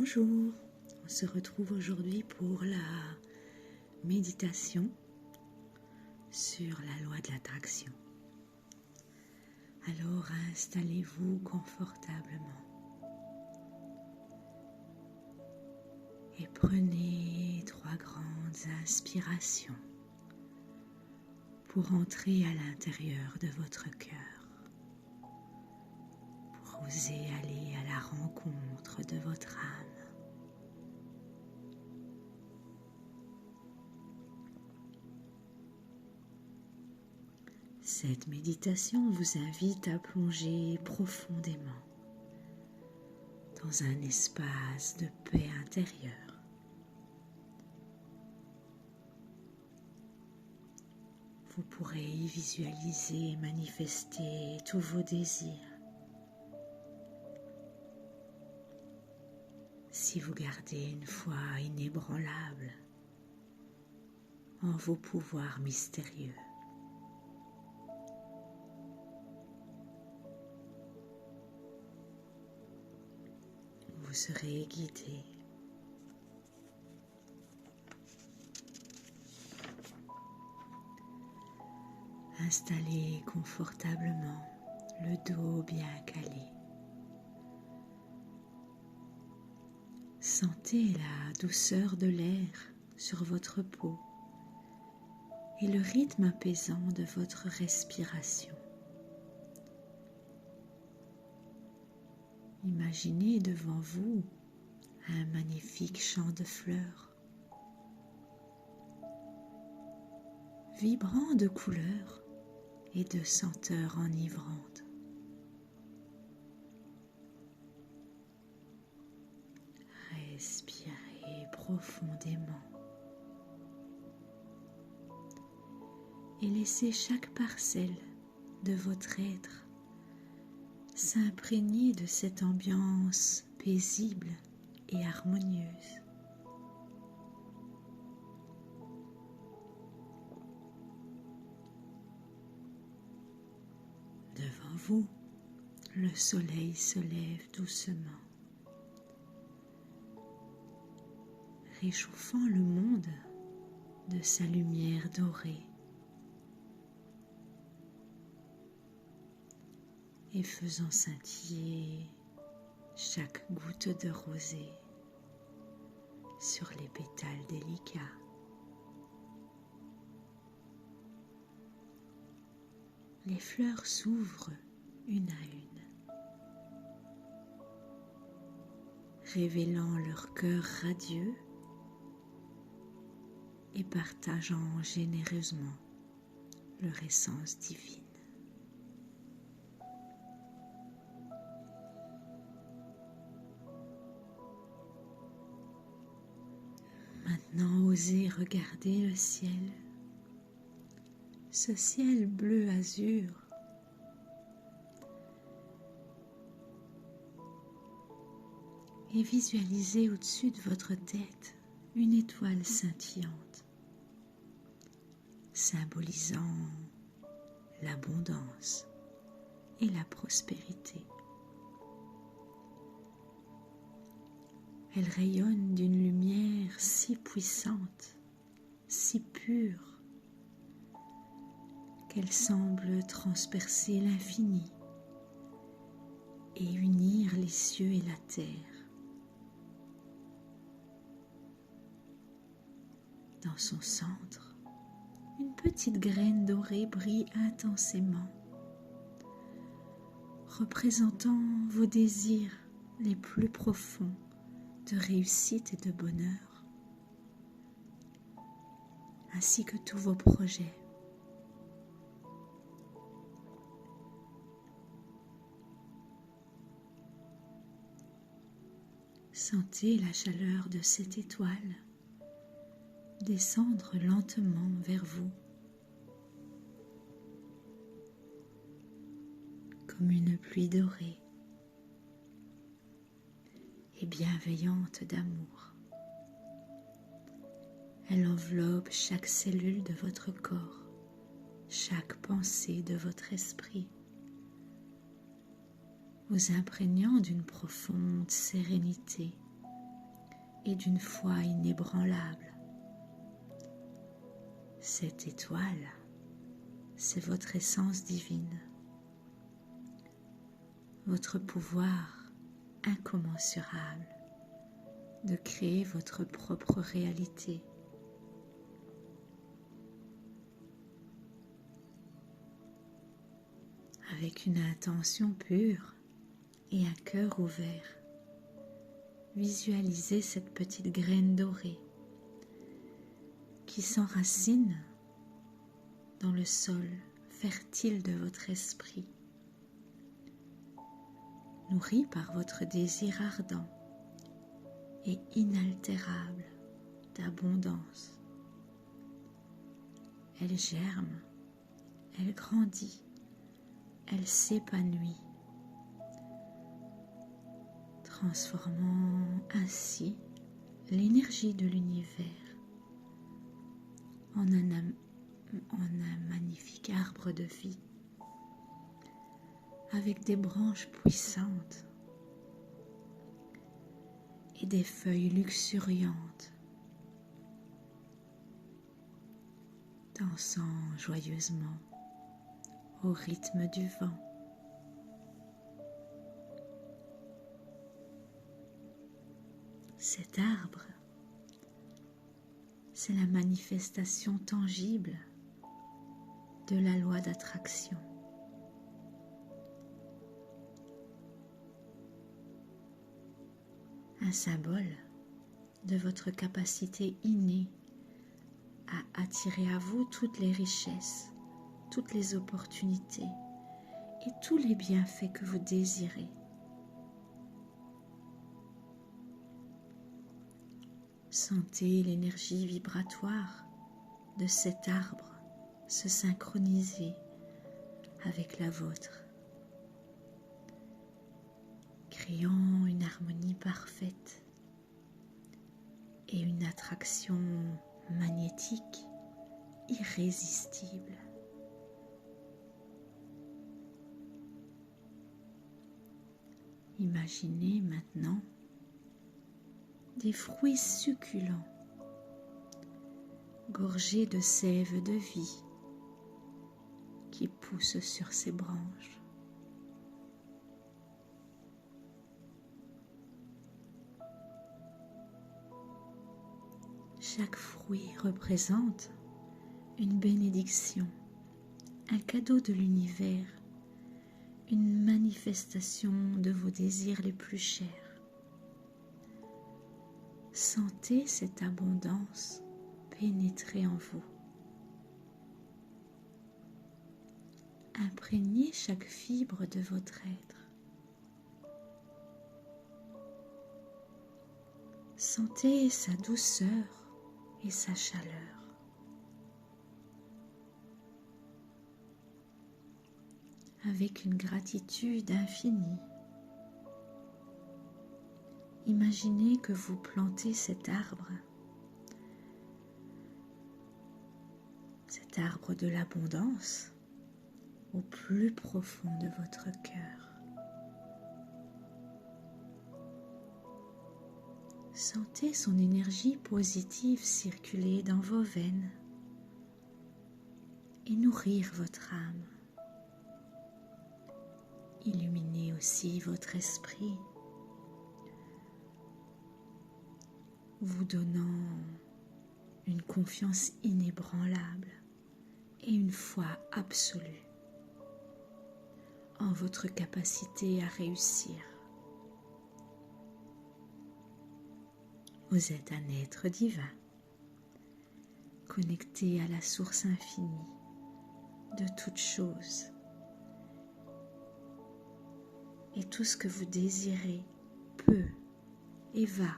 Bonjour, on se retrouve aujourd'hui pour la méditation sur la loi de l'attraction. Alors installez-vous confortablement et prenez 3 grandes inspirations pour entrer à l'intérieur de votre cœur, pour oser aller à la rencontre de votre âme. Cette méditation vous invite à plonger profondément dans un espace de paix intérieure. Vous pourrez y visualiser et manifester tous vos désirs. Si vous gardez une foi inébranlable en vos pouvoirs mystérieux. Vous serez guidé. Installez confortablement, le dos bien calé. Sentez la douceur de l'air sur votre peau et le rythme apaisant de votre respiration. Imaginez devant vous un magnifique champ de fleurs, vibrant de couleurs et de senteurs enivrantes. Respirez profondément et laissez chaque parcelle de votre être s'imprégner de cette ambiance paisible et harmonieuse. Devant vous, le soleil se lève doucement, réchauffant le monde de sa lumière dorée et faisant scintiller chaque goutte de rosée sur les pétales délicats. Les fleurs s'ouvrent une à une, révélant leur cœur radieux et partageant généreusement leur essence divine. Maintenant, osez regarder le ciel, ce ciel bleu azur, et visualisez au-dessus de votre tête une étoile scintillante, symbolisant l'abondance et la prospérité. Elle rayonne d'une lumière si puissante, si pure, qu'elle semble transpercer l'infini et unir les cieux et la terre. Dans son centre, une petite graine dorée brille intensément, représentant vos désirs les plus profonds de réussite et de bonheur, ainsi que tous vos projets. Sentez la chaleur de cette étoile descendre lentement vers vous, comme une pluie dorée et bienveillante d'amour. Elle enveloppe chaque cellule de votre corps, chaque pensée de votre esprit, vous imprégnant d'une profonde sérénité et d'une foi inébranlable. Cette étoile, c'est votre essence divine, votre pouvoir incommensurable de créer votre propre réalité. Avec une intention pure et un cœur ouvert, visualisez cette petite graine dorée qui s'enracine dans le sol fertile de votre esprit, nourrie par votre désir ardent et inaltérable d'abondance. Elle germe, elle grandit, elle s'épanouit, transformant ainsi l'énergie de l'univers en un magnifique arbre de vie avec des branches puissantes et des feuilles luxuriantes, dansant joyeusement au rythme du vent. Cet arbre, c'est la manifestation tangible de la loi d'attraction. Un symbole de votre capacité innée à attirer à vous toutes les richesses, toutes les opportunités et tous les bienfaits que vous désirez. Sentez l'énergie vibratoire de cet arbre se synchroniser avec la vôtre, créant une harmonie parfaite et une attraction magnétique irrésistible. Imaginez maintenant des fruits succulents, gorgés de sève de vie, qui poussent sur ces branches. Chaque fruit représente une bénédiction, un cadeau de l'univers, une manifestation de vos désirs les plus chers. Sentez cette abondance pénétrer en vous. Imprégnez chaque fibre de votre être. Sentez sa douceur et sa chaleur. Avec une gratitude infinie, imaginez que vous plantez cet arbre de l'abondance au plus profond de votre cœur. Sentez son énergie positive circuler dans vos veines et nourrir votre âme. Illuminez aussi votre esprit, vous donnant une confiance inébranlable et une foi absolue en votre capacité à réussir. Vous êtes un être divin, connecté à la source infinie de toutes choses. Et tout ce que vous désirez peut et va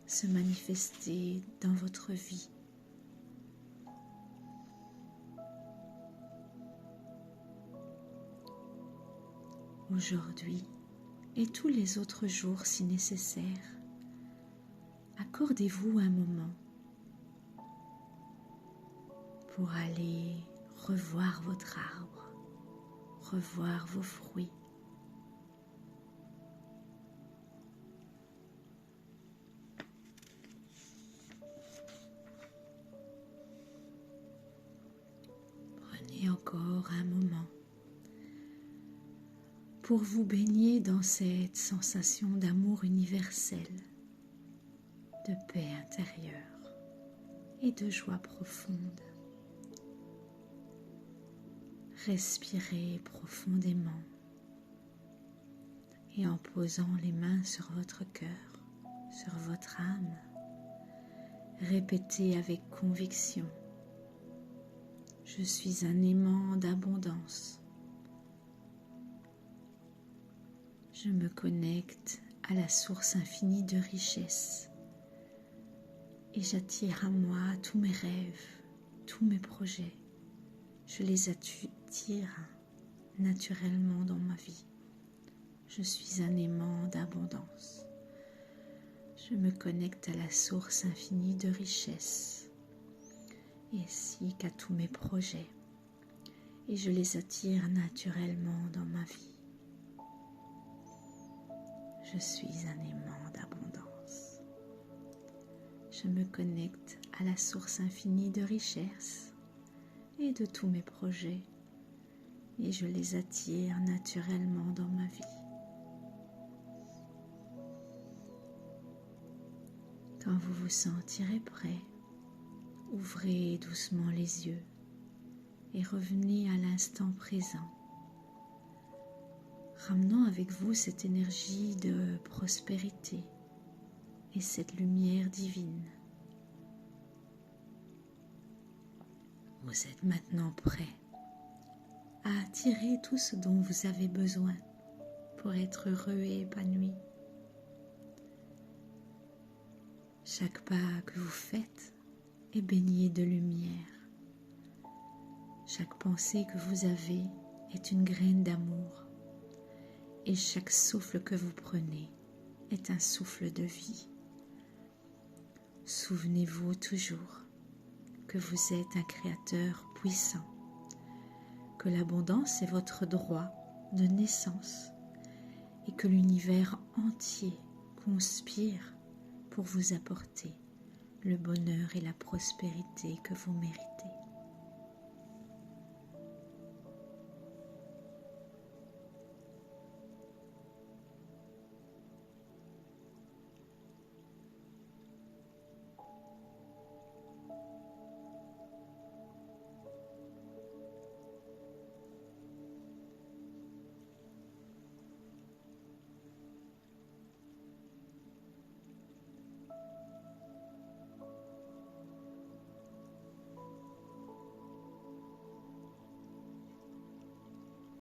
se manifester dans votre vie. Aujourd'hui et tous les autres jours si nécessaire, accordez-vous un moment pour aller revoir votre arbre, revoir vos fruits. encore un moment pour vous baigner dans cette sensation d'amour universel, de paix intérieure et de joie profonde. Respirez profondément et en posant les mains sur votre cœur, sur votre âme, répétez avec conviction: je suis un aimant d'abondance. Je me connecte à la source infinie de richesse et j'attire à moi tous mes rêves, tous mes projets. Je les attire naturellement dans ma vie. Je suis un aimant d'abondance. Je me connecte à la source infinie de richesse ainsi qu'à tous mes projets et je les attire naturellement dans ma vie. Je suis un aimant d'abondance. Je me connecte à la source infinie de richesse et de tous mes projets et je les attire naturellement dans ma vie. Quand vous vous sentirez prêt, ouvrez doucement les yeux et revenez à l'instant présent, ramenant avec vous cette énergie de prospérité et cette lumière divine. Vous êtes maintenant prêt à attirer tout ce dont vous avez besoin pour être heureux et épanoui. Chaque pas que vous faites est baigné de lumière. Chaque pensée que vous avez est une graine d'amour. Et chaque souffle que vous prenez est un souffle de vie. Souvenez-vous toujours que vous êtes un créateur puissant, que l'abondance est votre droit de naissance et que l'univers entier conspire pour vous apporter le bonheur et la prospérité que vous méritez.